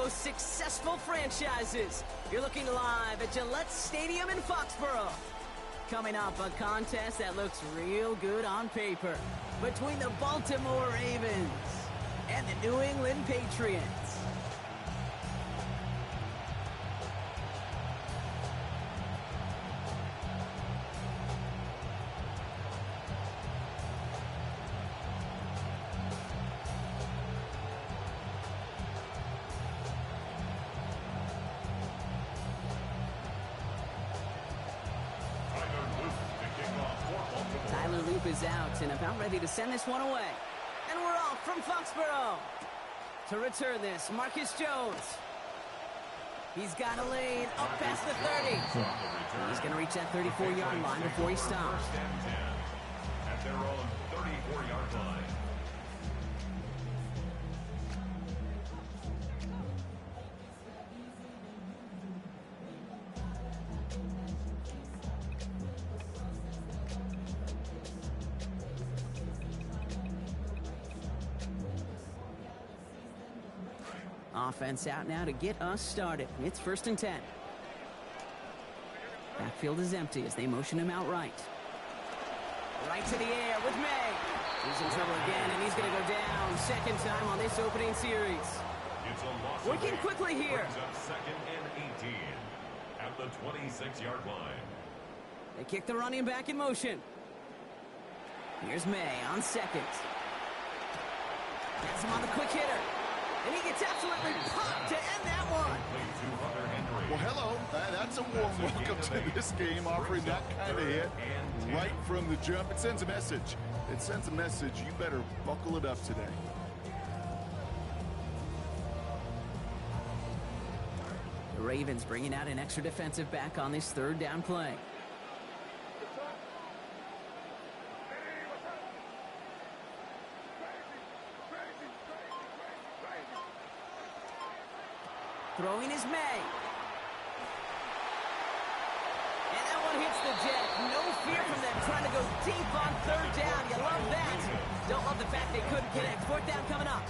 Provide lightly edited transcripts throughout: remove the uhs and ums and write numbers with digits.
most successful franchises. You're looking live at Gillette Stadium in Foxborough. Coming up, a contest that looks real good on paper between the Baltimore Ravens and the New England Patriots. Is out and about ready to send this one away. And we're off from Foxborough. To return this, Marcus Jones. He's got a lane up past the 30. He's going to reach that 34-yard line before he stops. At their own 34-yard line. Offense out now to get us started. It's 1st and 10. Backfield is empty as they motion him out right. Right to the air with May. He's in trouble again, and he's going to go down. Second time on this opening series. It's a loss. Working quickly here. Up 2nd and 18 at the 26-yard line. They kick the running back in motion. Here's May on second. Gets him on the quick hitter. And he gets absolutely popped to end that one. Well, hello. That's a warm welcome to this game, offering that kind of hit right from the jump. It sends a message. It sends a message. You better buckle it up today. The Ravens bringing out an extra defensive back on this 3rd down play. Throwing is May. And that one hits the deck. No fear from them trying to go deep on 3rd down. You love that. Don't love the fact they couldn't connect. 4th down coming up.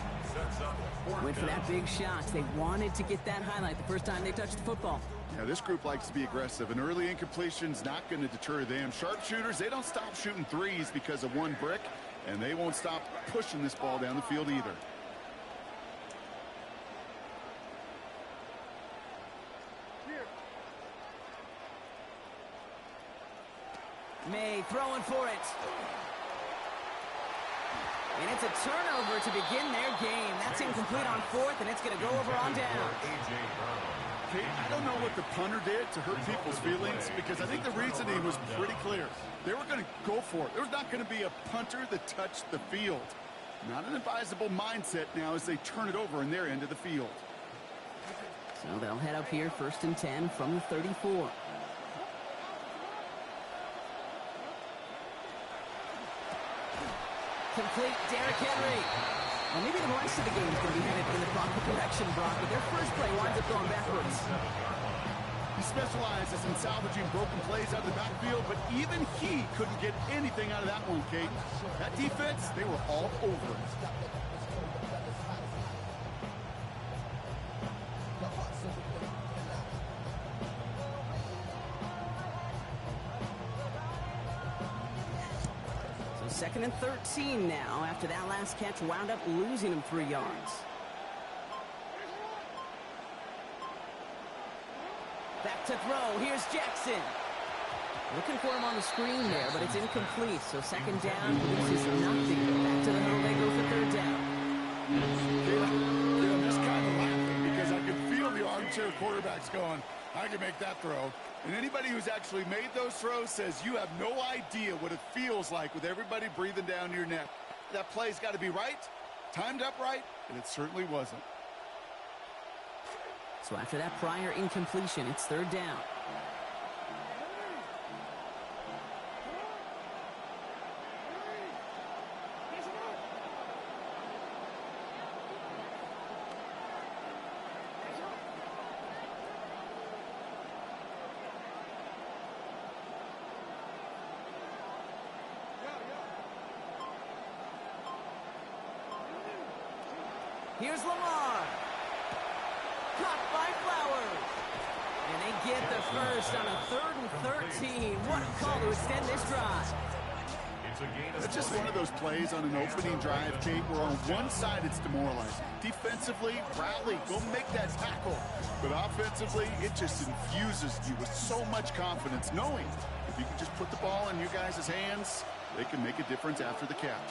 Went for that big shot. They wanted to get that highlight the first time they touched the football. Yeah, this group likes to be aggressive. An early incompletion's not going to deter them. Sharpshooters, they don't stop shooting threes because of one brick, and they won't stop pushing this ball down the field either. May throwing for it. And it's a turnover to begin their game. That's incomplete on 4th, and it's going to go over on down. Okay, I don't know what the punter did to hurt people's feelings, because I think the reasoning was pretty clear. They were going to go for it. There was not going to be a punter that touched the field. Not an advisable mindset now as they turn it over in their end of the field. So they'll head up here 1st and 10 from the 34. Complete, Derrick Henry. Well, maybe the rest of the game is going to be headed in the proper direction, Brock, but their first play winds up going backwards. He specializes in salvaging broken plays out of the backfield, but even he couldn't get anything out of that one, Kate. That defense, they were all over it. So 2nd and 13 now after that last catch wound up losing him 3 yards. Back to throw. Here's Jackson. Looking for him on the screen there, but it's incomplete. So 2nd down, loses nothing. Back to the middle, they go for 3rd down. I'm just kind of laughing because I can feel the armchair quarterbacks going, I can make that throw. And anybody who's actually made those throws says you have no idea what it feels like with everybody breathing down your neck. That play's got to be right, timed up right, and it certainly wasn't. So after that prior incompletion, it's 3rd down. Here's Lamar. blocked by Flowers. And they get the first on a 3rd and 13. What a call to extend this drive. It's just one of those plays on an opening drive, Kate, where on one side it's demoralizing. Defensively, rally, go make that tackle. But offensively, it just infuses you with so much confidence, knowing if you can just put the ball in your guys' hands, they can make a difference after the catch.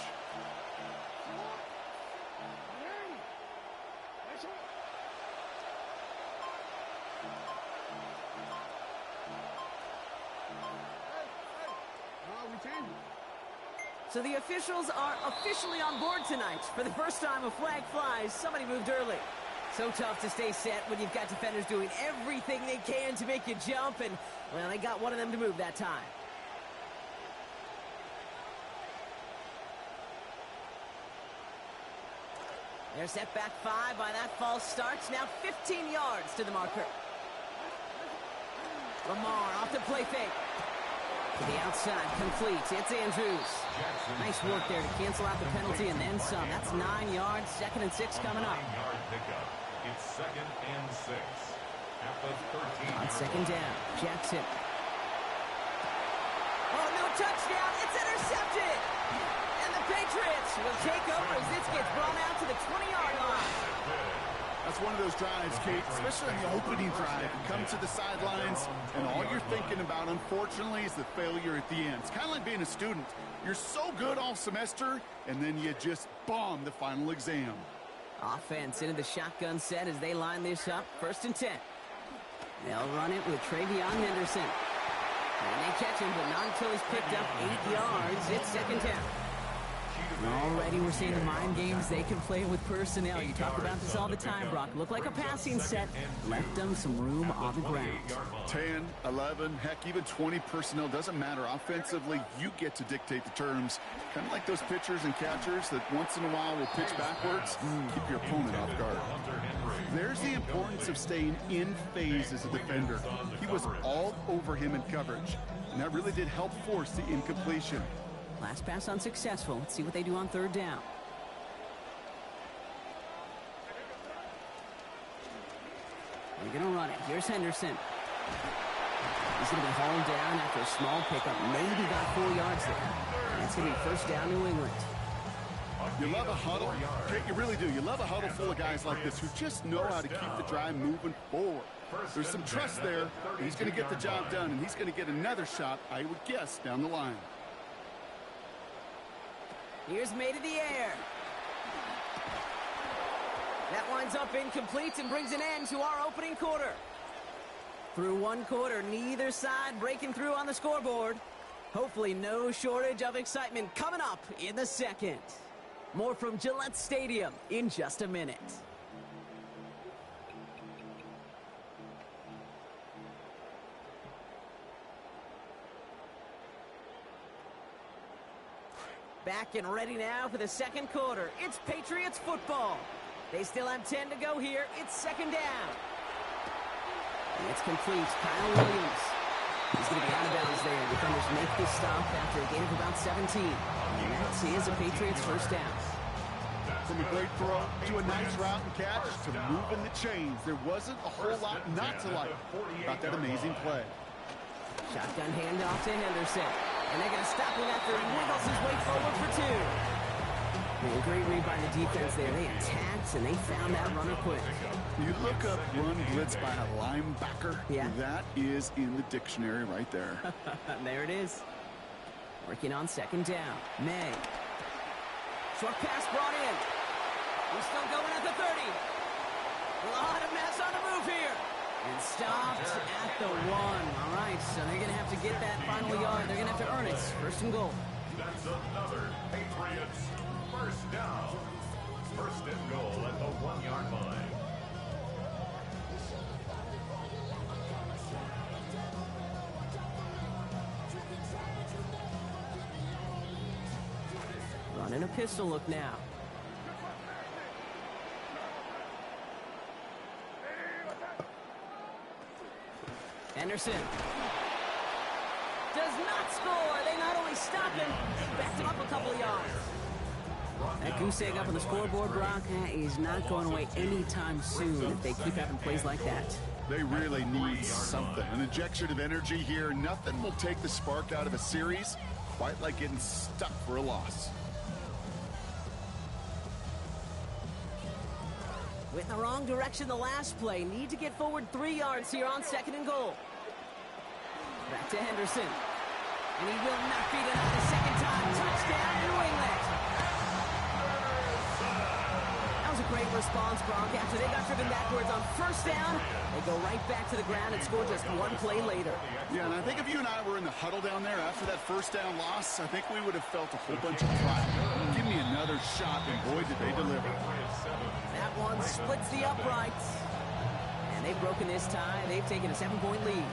So the officials are officially on board tonight. For the first time, a flag flies. Somebody moved early. So tough to stay set when you've got defenders doing everything they can to make you jump. And, well, they got one of them to move that time. They're set back 5 by that false start. Now 15 yards to the marker. Lamar off the play fake. To the outside, complete. It's Andrews. Nice work there to cancel out the penalty and then some. That's 9 yards. 2nd and 6 coming up. It's 2nd and 6. At the 13. On 2nd down, Jackson. Oh, no touchdown. It's intercepted. And the Patriots will take over as this gets brought out to the 20-yard line. That's one of those drives, Kate, especially on the opening drive. You come to the sidelines, and all you're thinking about, unfortunately, is the failure at the end. It's kind of like being a student. You're so good all semester, and then you just bomb the final exam. Offense into the shotgun set as they line this up. 1st and 10. They'll run it with Travion Henderson. And they catch him, but not until he's picked up 8 yards. It's 2nd down. Already we're seeing the mind games they can play with personnel. You talk about this all the time, Brock. Look like a passing set. Left them some room on the ground. 10, 11, heck, even 20 personnel. Doesn't matter. Offensively, you get to dictate the terms. Kind of like those pitchers and catchers that once in a while will pitch backwards. Keep your opponent off guard. There's the importance of staying in phase as a defender. He was all over him in coverage, and that really did help force the incompletion. Last pass unsuccessful. Let's see what they do on 3rd down. They're going to run it. Here's Henderson. He's going to be hauled down after a small pickup. Maybe got 4 yards there. That's going to be 1st down New England. You love a huddle. You really do. You love a huddle full of guys like this who just know how to keep the drive moving forward. There's some trust there. And he's going to get the job done, and he's going to get another shot, I would guess, down the line. Here's made to the air. That winds up incomplete and brings an end to our opening quarter. Through 1 quarter, neither side breaking through on the scoreboard. Hopefully no shortage of excitement coming up in the 2nd. More from Gillette Stadium in just a minute. Back and ready now for the 2nd quarter. It's Patriots football. They still have 10 to go here. It's 2nd down. And it's complete. Kyle Williams. He's going to be out of bounds there. Defenders make this stop after a gain of about 17. And that is a Patriots 1st down. From a great throw to a nice route and catch to moving the chains. There wasn't a whole lot not to like about that amazing play. Shotgun handoff to Henderson. And they're going to stop him after he wiggles his way forward for 2. Well, great read by the defense there. They attacked, and they found that runner quick. You look up run blitz by a linebacker. Yeah. That is in the dictionary right there. There it is. Working on 2nd down. May. Short pass brought in. He's still going at the 30. A lot of mess on the move here. And stopped at the 1. All right, so they're going to have to get that final yard. They're going to have to earn it. 1st and goal. That's another Patriots 1st down. 1st and goal at the 1-yard line. Running a pistol look now. Henderson does not score. They not only stop him, they backed him up a couple of yards. That goose egg up on the scoreboard, Brock, is not going away anytime soon if they keep having plays like that. They really need something. An injection of energy here. Nothing will take the spark out of a series quite like getting stuck for a loss. Went in the wrong direction the last play. Need to get forward 3 yards here on 2nd and goal. Back to Henderson. And he will not beat it on the second time. Touchdown, New England. That was a great response, Brock. After they got driven backwards on 1st down, they go right back to the ground and score just 1 play later. Yeah, and I think if you and I were in the huddle down there after that 1st down loss, I think we would have felt a whole bunch of pride. Give me another shot, and boy, did they deliver. That one splits the uprights. And they've broken this tie. They've taken a 7-point lead.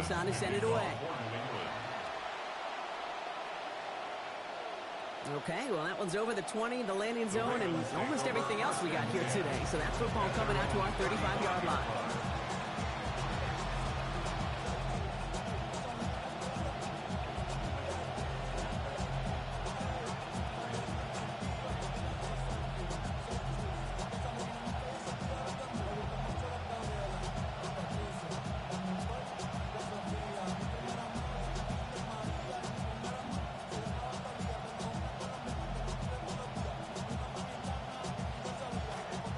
On to send it away. Okay, well, that one's over the 20, the landing zone, and almost everything else we got here today. So that's football coming out to our 35-yard line.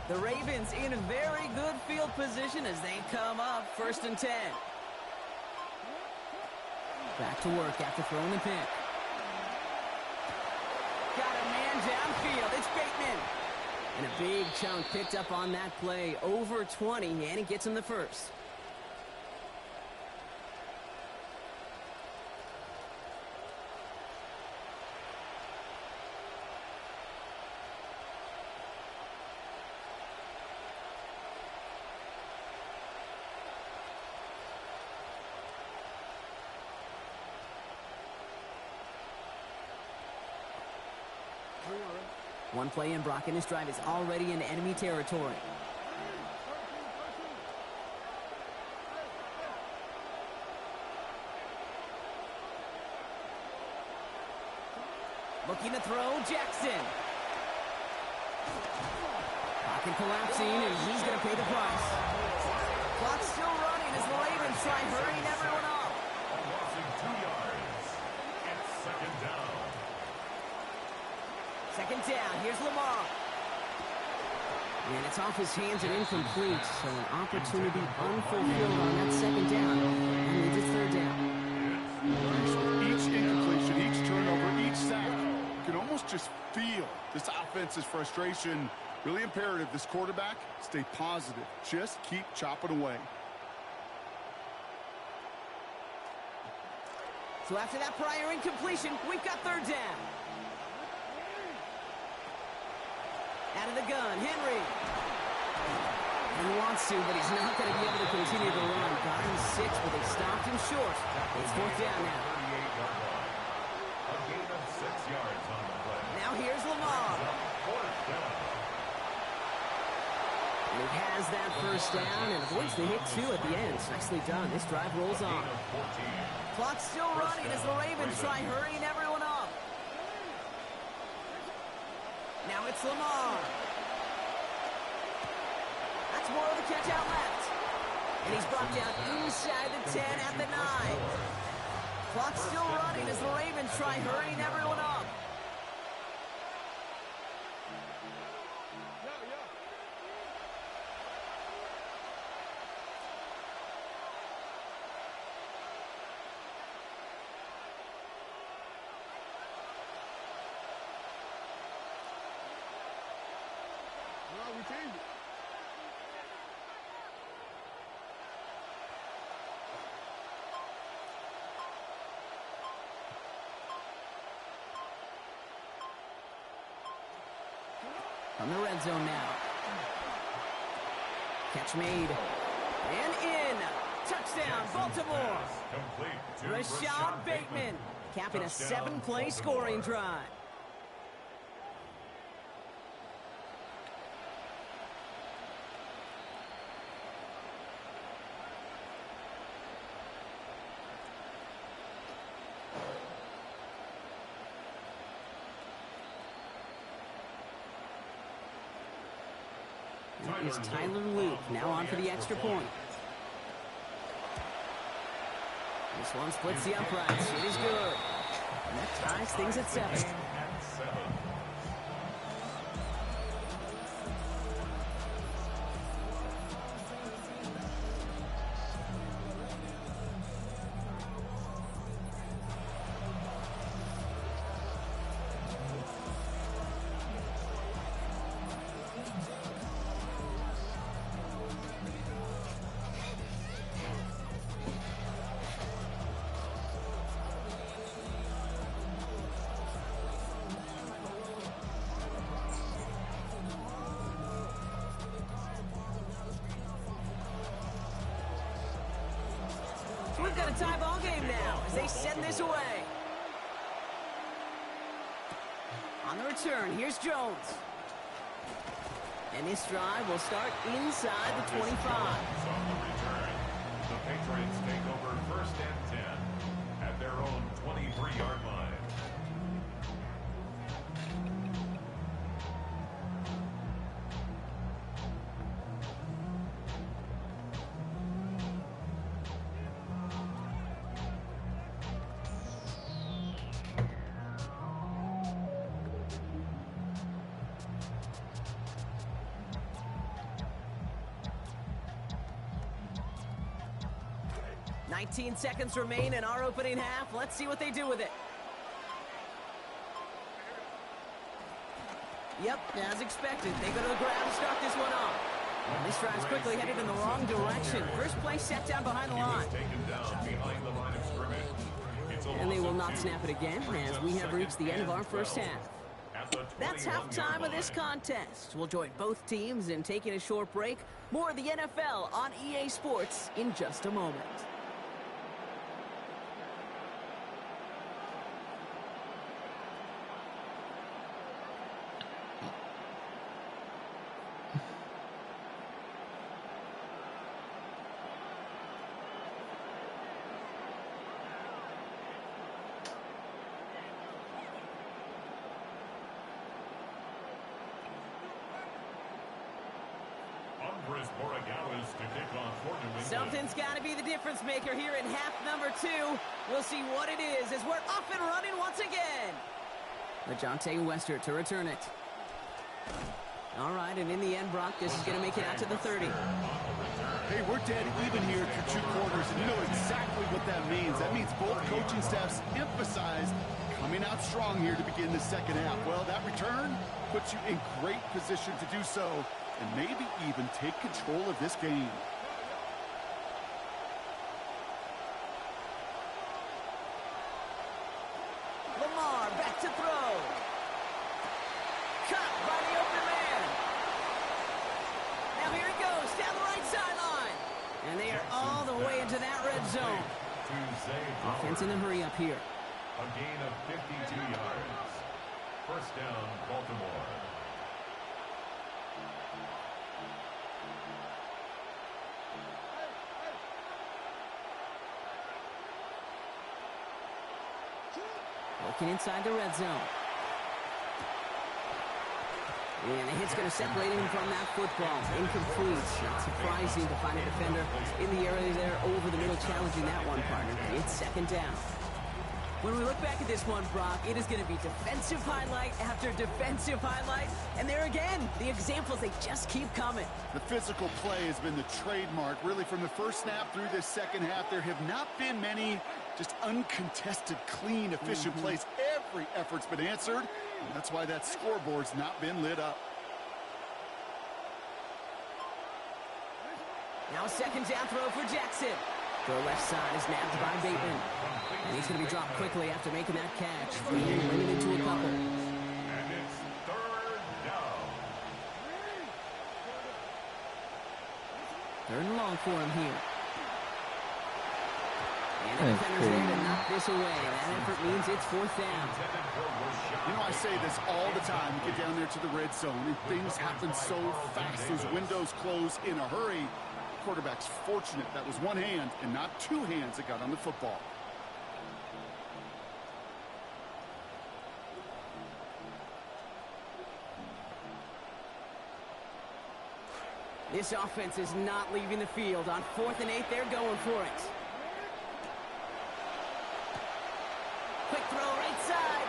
The Ravens in a very good field position as they come up 1st and 10. Back to work after throwing the pick. Got a man downfield. It's Bateman. And a big chunk picked up on that play. Over 20, and he gets him the first. One play in, Brock, and his drive is already in enemy territory. Looking to throw, Jackson. Pocket collapsing, and he's going to pay the price. Clock still running as the Ravens try hurrying everyone up. Lossing 2 yards. It's 2nd down. 2nd down, here's Lamar. And it's off his hands and incomplete, so an opportunity unfulfilled on that 2nd down. And leads it 3rd down. Each incompletion, each turnover, each sack, you can almost just feel this offense's frustration. Really imperative, this quarterback, stay positive. Just keep chopping away. So after that prior incompletion, we've got 3rd down. Out of the gun, Henry. He wants to, but he's not going to be able to continue to run. Got him 6, but they stopped him short. It's 4th down now. 38-yard line. A gain of 6 yards on the play. Now here's Lamar. 4th down. And he has that 1st down and avoids the hit, too, at the end. Nicely done. This drive rolls on. Clock still running as the Ravens try hurrying everyone up. Now it's Lamar. That's more of the catch out left. And he's brought down inside the 10 at the 9. Clock still running as the Ravens try hurrying everyone up. From the red zone now. Catch made. And in. Touchdown, Baltimore. Rashad Bateman. capping a 7-play scoring drive. Here's Tyler Luke, now on for the extra point. This one splits the uprights. It is good. And that ties things at 7. We've got a tie ball game now as they send this away. On the return, here's Jones. And this drive will start inside the 25. On the return, the Patriots take over 1st and 10 at their own 23-yard line. Nineteen seconds remain in our opening half. Let's see what they do with it. Yep, as expected. They go to the ground to start this one off. And this drive's quickly headed in the wrong direction. First play set down behind the line. And they will not snap it again as we have reached the end of our first half. That's halftime of this contest. We'll join both teams in taking a short break. More of the NFL on EA Sports in just a moment. Something's got to be the difference maker here in half number 2. We'll see what it is as we're up and running once again. LeJohntay Wester to return it. All right, and in the end, Brock, this is going to make it out to the 30. Hey, we're dead even here through 2 quarters, and you know exactly what that means. That means both coaching staffs emphasize coming out strong here to begin the second half. Well, that return puts you in great position to do so and maybe even take control of this game. Lamar back to throw. Cut by the open man. Now here he goes down the right sideline. And they are all the way into that red zone. Offense in the hurry up here. A gain of 52 yards. First down, Baltimore. Looking inside the red zone. And the hit's going to separate him from that football. Incomplete. Not surprising to find a defender in the area there over the middle, challenging that one, partner. It's second down. When we look back at this one, Brock, it is going to be defensive highlight after defensive highlight. And there again, the examples, they just keep coming. The physical play has been the trademark. Really, from the first snap through this second half, there have not been many just uncontested, clean, efficient plays. Every effort's been answered, and that's why that scoreboard's not been lit up. Now a second down throw for Jackson. The left side is nabbed by Bateman. And he's going to be dropped quickly after making that catch. Limited to a couple. And it's third down. Third and long for him here. And the defender's there to knock this away. That effort means it's 4th down. You know, I say this all the time. You get down there to the red zone, and things happen so fast. Those windows close in a hurry. Quarterback's fortunate that was one hand and not two hands that got on the football. This offense is not leaving the field. On 4th and 8, they're going for it. Quick throw right side.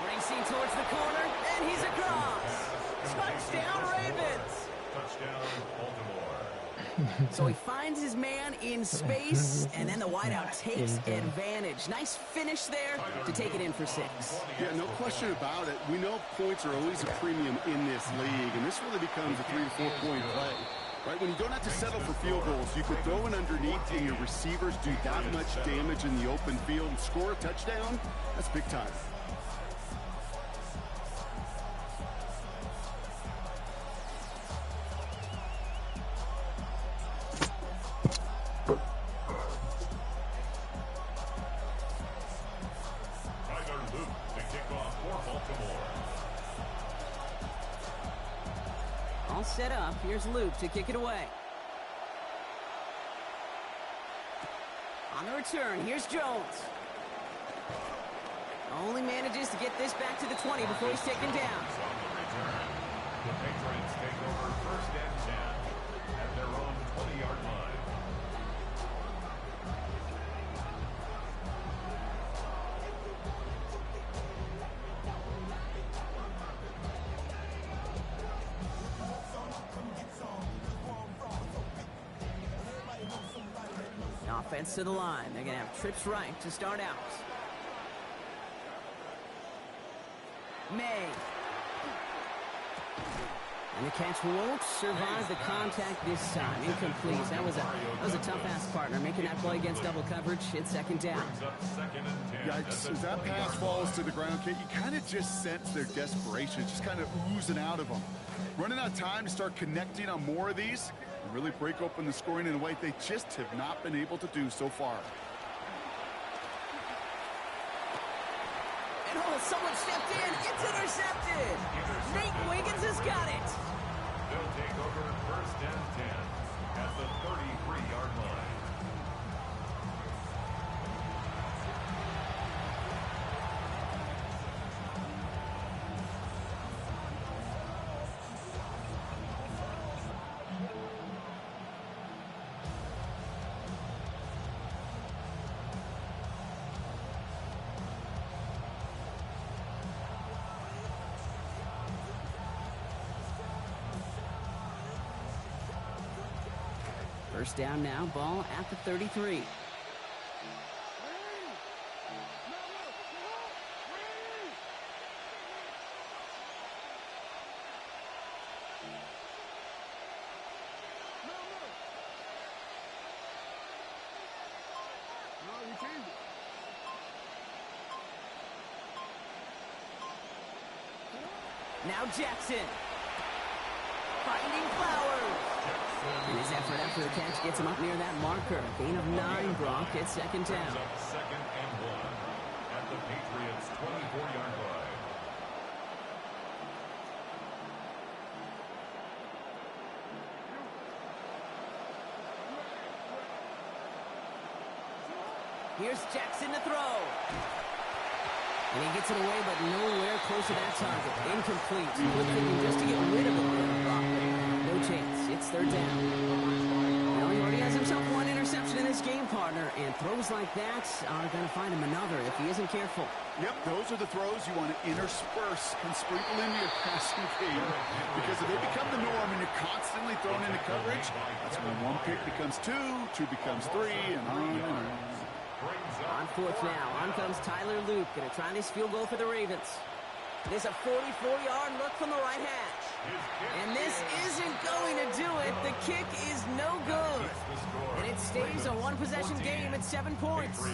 Racing towards the corner, and he's across. Touchdown, Ravens. Touchdown, Baltimore. So he finds his man in space, and then the wideout takes advantage. Nice finish there to take it in for 6. Yeah, no question about it. We know points are always a premium in this league, and this really becomes a 3 to 4 point play. Right, when you don't have to settle for field goals, you could throw it underneath and your receivers do that much damage in the open field and score a touchdown. That's big time. All set up. Here's Luke to kick it away. On the return, here's Jones. Only manages to get this back to the 20 before he's taken down. The Patriots take over 1st and 10 at their own 20-yard line. Offense to the line. They're going to have trips right to start out. May. And the catch won't survive the contact this time. Incomplete. That was a tough-ass partner making that play against double coverage. It's 2nd down. Yikes. As that pass falls to the ground, Kate, you kind of just sense their desperation. It's just kind of oozing out of them. Running out of time to start connecting on more of these and really break open the scoring in a way they just have not been able to do so far. And someone stepped in. It's intercepted. Nate Wiggins has got it. They'll take over 1st and 10 at the 33-yard line. First down now, ball at the 33. Now Jackson. Finding Flowers. And his effort after the catch gets him up near that marker. Gain of 9, Brock. It's 2nd down. 2nd and 1 at the Patriots' 24-yard line. Here's Jackson to throw. And he gets it away, but nowhere close to that target. Incomplete. Looking just to get rid of it. No chance. It's 3rd down. Now he already has himself one interception in this game, partner, and throws like that are going to find him another if he isn't careful. Yep, those are the throws you want to intersperse and sprinkle into your passing game, because if they become the norm and you're constantly thrown into coverage, that's when 1 pick becomes 2, 2 becomes 3, and on and on. On 4th now, on comes Tyler Luke, going to try this field goal for the Ravens. There's a 44-yard look from the right hash. And this isn't going to do it. The kick is no good. And it stays a one-possession game at 7 points.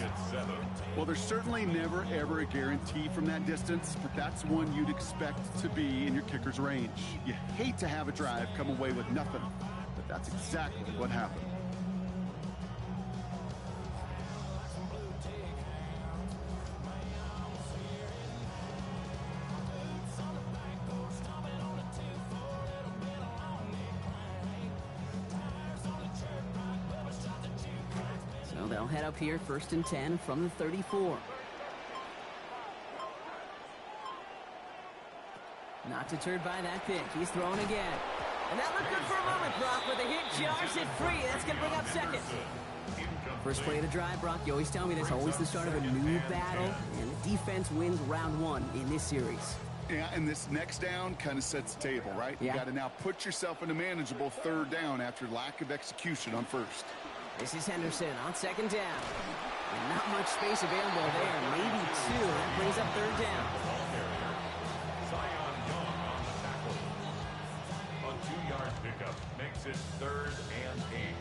Well, there's certainly never, ever a guarantee from that distance, but that's one you'd expect to be in your kicker's range. You hate to have a drive come away with nothing, but that's exactly what happened. they'll head up here 1st and 10 from the 34. Not deterred by that pick. He's throwing again. And that looked good for a moment, Brock, but the hit jars it free. That's going to bring up second. First play of the drive, Brock. You always tell me this, always the start of a new battle, and the defense wins round 1 in this series. Yeah, and this next down kind of sets the table, right? Yeah. You got to now put yourself in a manageable 3rd down after lack of execution on 1st. This is Henderson on 2nd down. And not much space available there. Maybe 2. That brings up 3rd down. A 2-yard pickup makes it 3rd and 8.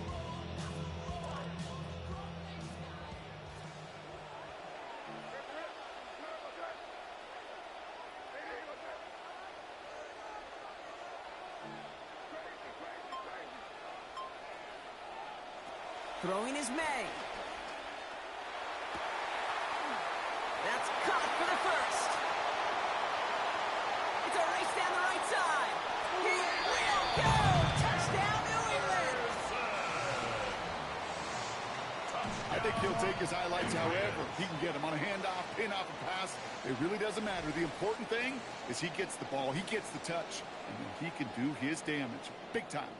Throwing is May. That's caught for the first. It's a race down the right side. He will go. Touchdown, New England. I think he'll take his highlights however he can get them on a handoff, pin off a pass. It really doesn't matter. The important thing is he gets the ball, he gets the touch, and then he can do his damage big time.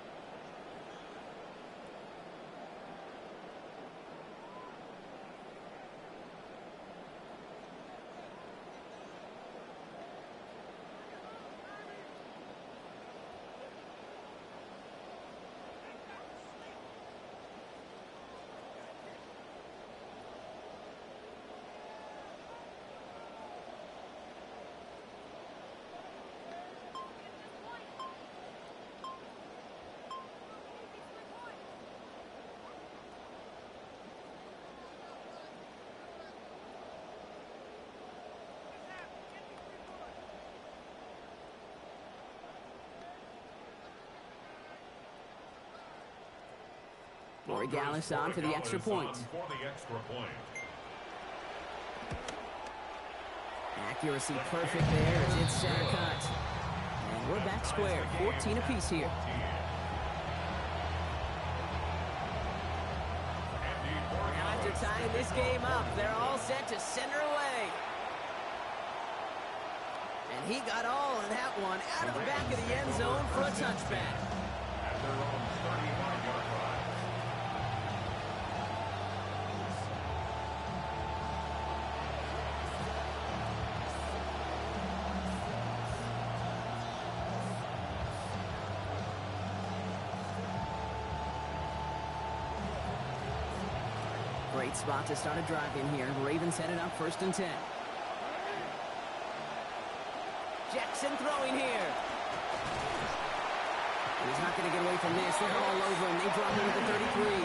Rory Gallus on for the extra point. Accuracy perfect there as it's center cut. And we're back square, 14 apiece here. Now after tying this game up, they're all set to center away. And he got all of that one out of the back of the end zone for a touchback. At their own 35-yard line. Great spot to start a drive in here. Ravens headed up 1st and 10. Jackson throwing here. He's not going to get away from this. They're all over him. They drop him at the 33.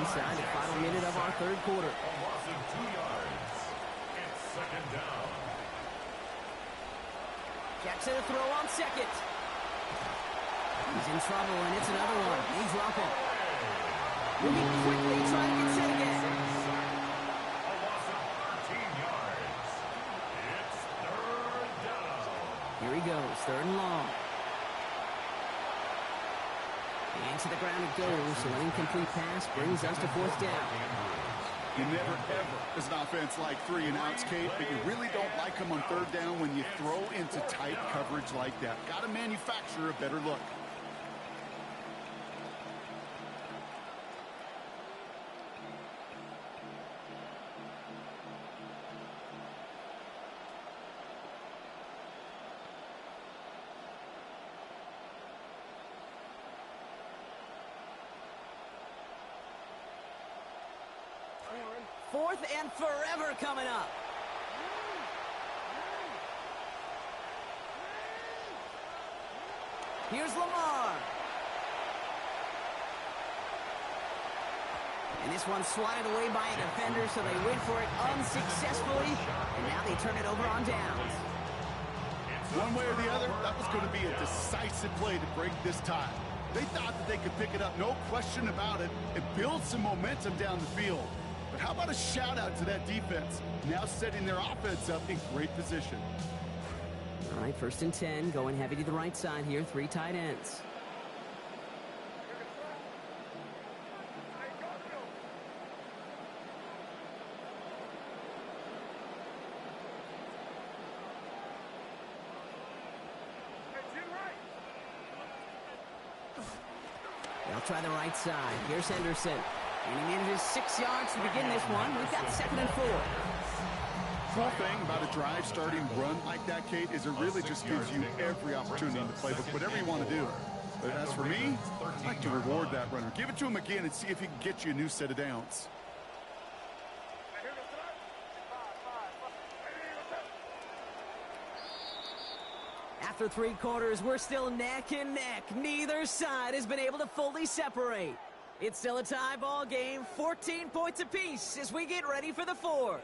Inside the final minute of our 3rd quarter. A loss of 2 yards. It's 2nd down. Jackson a throw on 2nd. He's in trouble, and it's another one. They drop him. Moving quickly, trying to get set again. A loss of 13 yards. It's 3rd down. Here he goes, 3rd and long. And to the ground it goes, so an incomplete pass brings us to 4th down. You never, ever, as an offense, like 3 and outs, Kate, but you really don't like them on 3rd down when you throw into tight coverage like that. Got to manufacture a better look. Fourth and forever coming up. Here's Lamar. And this one's swatted away by a defender, so they went for it unsuccessfully. And now they turn it over on downs. One way or the other, that was going to be a decisive play to break this tie. They thought that they could pick it up, no question about it, and build some momentum down the field. But how about a shout-out to that defense, now setting their offense up in great position. All right, 1st and 10, going heavy to the right side here, 3 tight ends. They'll try the right side. Here's Henderson. And he manages 6 yards to begin this one. We've got 2nd and 4. Cool thing about a drive starting run like that, Kate, is it really just gives you every opportunity in the playbook, whatever you want to do. But as for me, I'd like to reward that runner. Give it to him again and see if he can get you a new set of downs. After 3 quarters, we're still neck and neck. Neither side has been able to fully separate. It's still a tie ball game, 14 points apiece as we get ready for the 4th.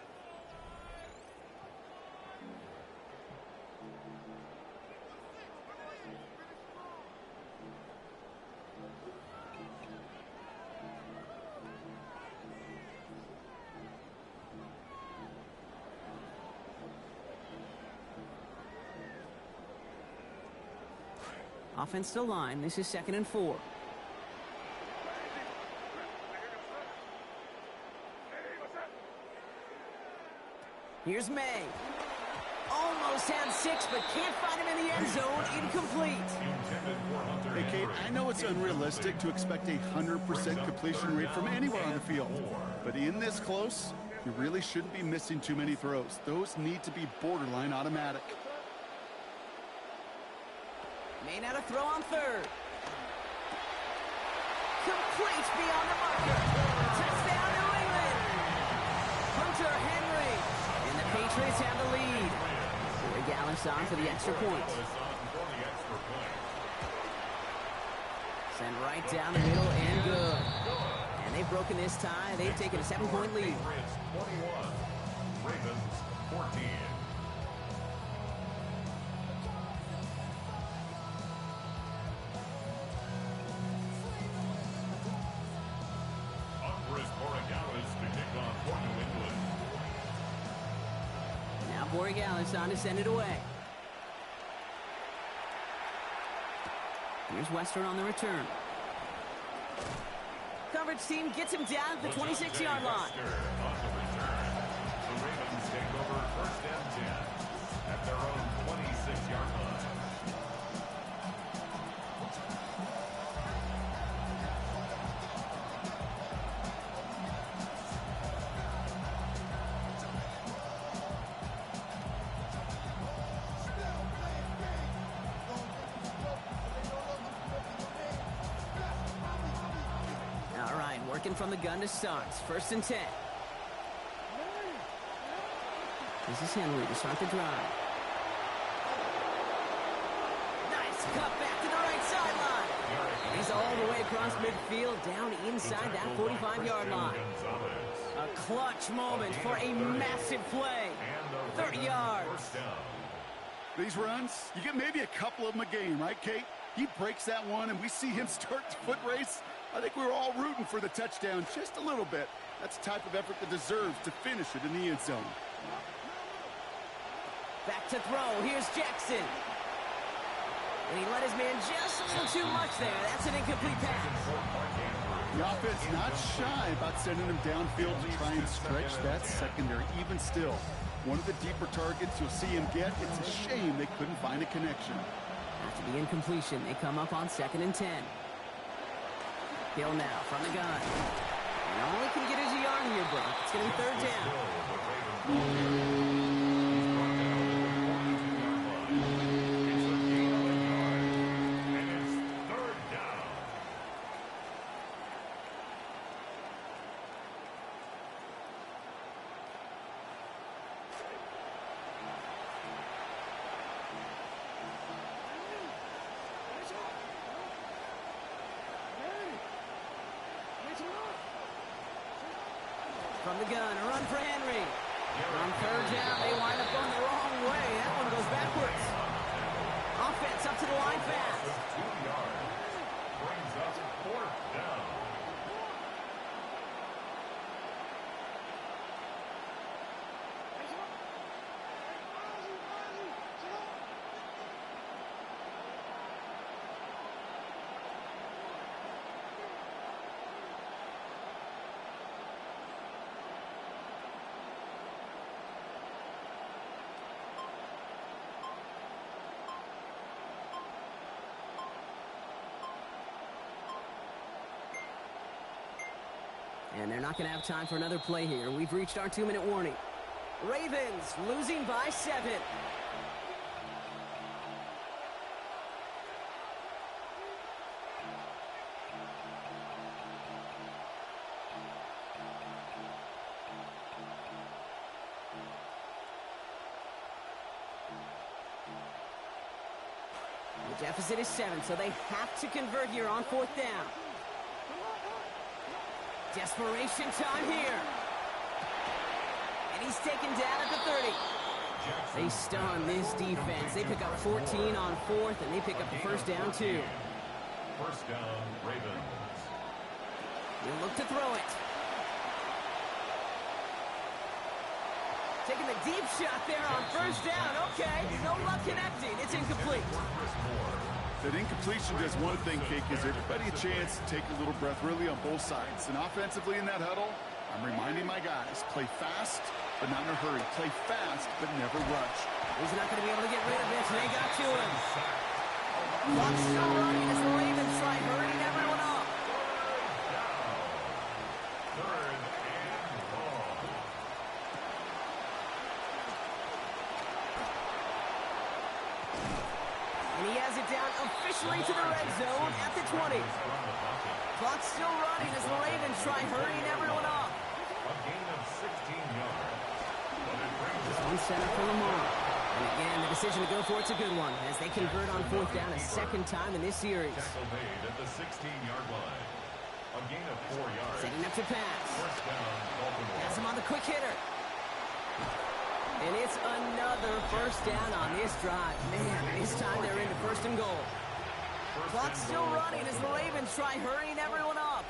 Offense to line. This is 2nd and 4. Here's May. Almost had 6, but can't find him in the end zone. Incomplete. Hey, Kate, I know it's unrealistic to expect a 100% completion rate from anywhere on the field. But in this close, you really shouldn't be missing too many throws. Those need to be borderline automatic. May not a throw on 3rd. Complete beyond the marker. Touchdown, New England. Hunter Henry. And the Patriots have the lead. Corey Gallis on for the extra point. Send right down the middle and good. And they've broken this tie. They've taken a 7-point lead. 21, Ravens 14. Borregales on to send it away. Here's Western on the return. Coverage team gets him down at the 26-yard line. The Ravens take over 1st and 10 at their own 26-yard line. Working from the gun to start. 1st and 10. This is Henry to start the drive. Nice cut back to the right sideline. He's all the way across midfield, down inside that 45-yard line. A clutch moment for a massive play. 30 yards. These runs, you get maybe a couple of them a game, right, Kate? He breaks that one, and we see him start the foot race. I think we were all rooting for the touchdown just a little bit. That's the type of effort that deserves to finish it in the end zone. Back to throw. Here's Jackson. And he let his man just a little too much there. That's an incomplete pass. The offense not shy about sending him downfield to try and stretch that secondary. Even still, one of the deeper targets you'll see him get. It's a shame they couldn't find a connection. After the incompletion, they come up on 2nd and 10. Hill now from the gun. And all he can get is a yard here, Brock. It's going to be 3rd down. From the gun, a run for Henry. On 3rd down, they wind up going the wrong way. That one goes backwards. Offense up to the line fast. 2 yards. Brings up 4th down. And they're not going to have time for another play here. We've reached our 2-minute warning. Ravens losing by 7. The deficit is 7, so they have to convert here on 4th down. Desperation time here. And he's taken down at the 30. They stun this defense. They pick up 14 on 4th, and they pick up the first down, too. First down, Ravens. He'll look to throw it. Taking the deep shot there on first down. Okay, no luck connecting. It's incomplete. That incompletion does one thing, Kate, gives everybody a chance to take a little breath really on both sides. And offensively in that huddle, I'm reminding my guys, play fast, but not in a hurry. Play fast, but never rush. He's not going to be able to get rid of this. They got to him. Clock still running as the Ravens try hurrying everyone up. Third and long. And he has it down officially to the red zone at the 20. Clock still running as the Ravens try hurrying everyone up. A gain of 16 yards. This one set up for Lamar. And again, the decision to go for it's a good one as they convert on 4th down a second time in this series. Tackle made at the 16-yard line. A gain of 4 yards. Setting up to pass. First down, Baltimore. Has him on the quick hitter. And it's another first down on this drive. Man, this time they're into 1st and goal. Clock still running as the Ravens try hurrying everyone up.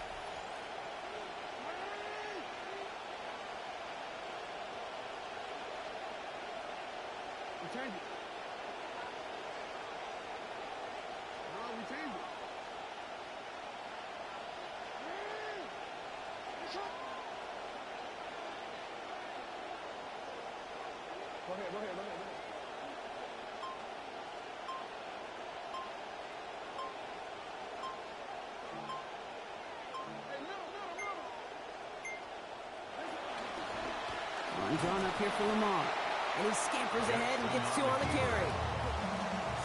Retain it. No, retain it. Go ahead. Run drawn up here for Lamar. And he scampers ahead and gets 2 on the carry.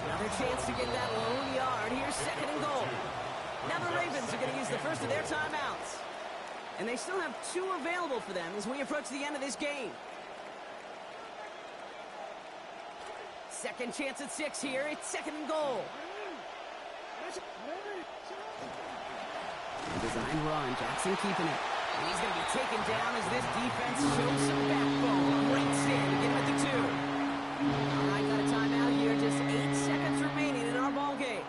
Another chance to get that lone yard. Here's 2nd and goal. Now the Ravens are going to use the first of their timeouts. And they still have 2 available for them as we approach the end of this game. Second chance at 6 here. It's 2nd and goal. Design run. Jackson keeping it. And he's going to be taken down as this defense shows some backbone. Great stand to get him at the 2. All right, got a timeout here. Just 8 seconds remaining in our ball game.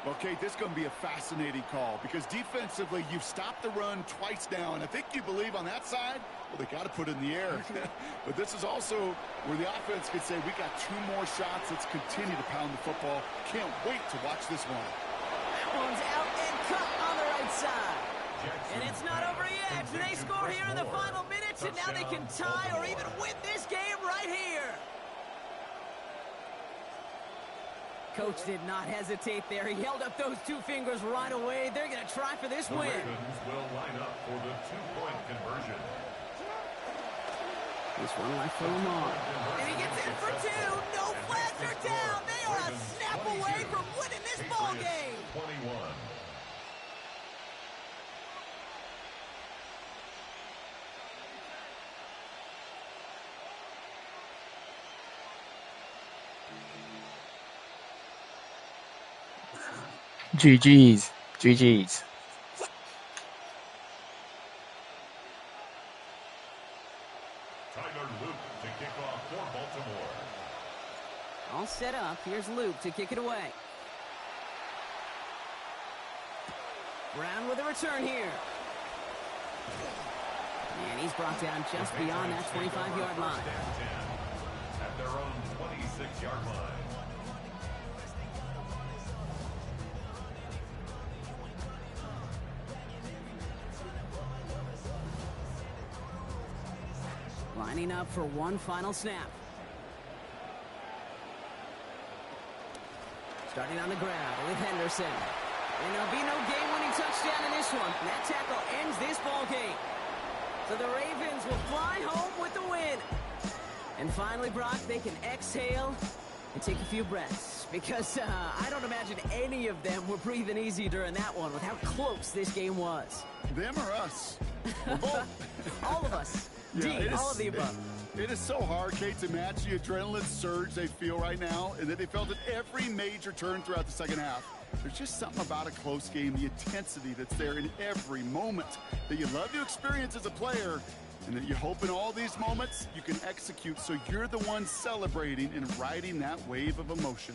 Well, Kate, this is going to be a fascinating call because defensively, you've stopped the run twice now, and I think you believe on that side, well, they got to put it in the air. But this is also where the offense could say, we got 2 more shots. Let's continue to pound the football. Can't wait to watch this one. That one's out and cut on the right side. And it's not over yet. They score here in the final minutes, and now they can tie or even win this game right here. Coach did not hesitate there. He held up those 2 fingers right away. They're going to try for this win. The Ravens will line up for the 2-point conversion. This one left for Lamar. And he gets in for 2. No flags are down. They are a snap away from winning this ball game. 21. GG's. GG's. Tyler Luke to kick off for Baltimore. All set up. Here's Luke to kick it away. Brown with a return here. And he's brought down just beyond that 25-yard line. At their own 26-yard line. Lining up for one final snap. Starting on the ground with Henderson. And there'll be no game-winning touchdown in this one. And that tackle ends this ball game. So the Ravens will fly home with the win. And finally, Brock, they can exhale and take a few breaths. Because I don't imagine any of them were breathing easy during that one with how close this game was. Them or us? We're both. All of us. Yeah, D, all of the above. It is so hard, Kate, to match the adrenaline surge they feel right now and that they felt at every major turn throughout the second half. There's just something about a close game, the intensity that's there in every moment that you love to experience as a player, and that you hope in all these moments you can execute so you're the one celebrating and riding that wave of emotion.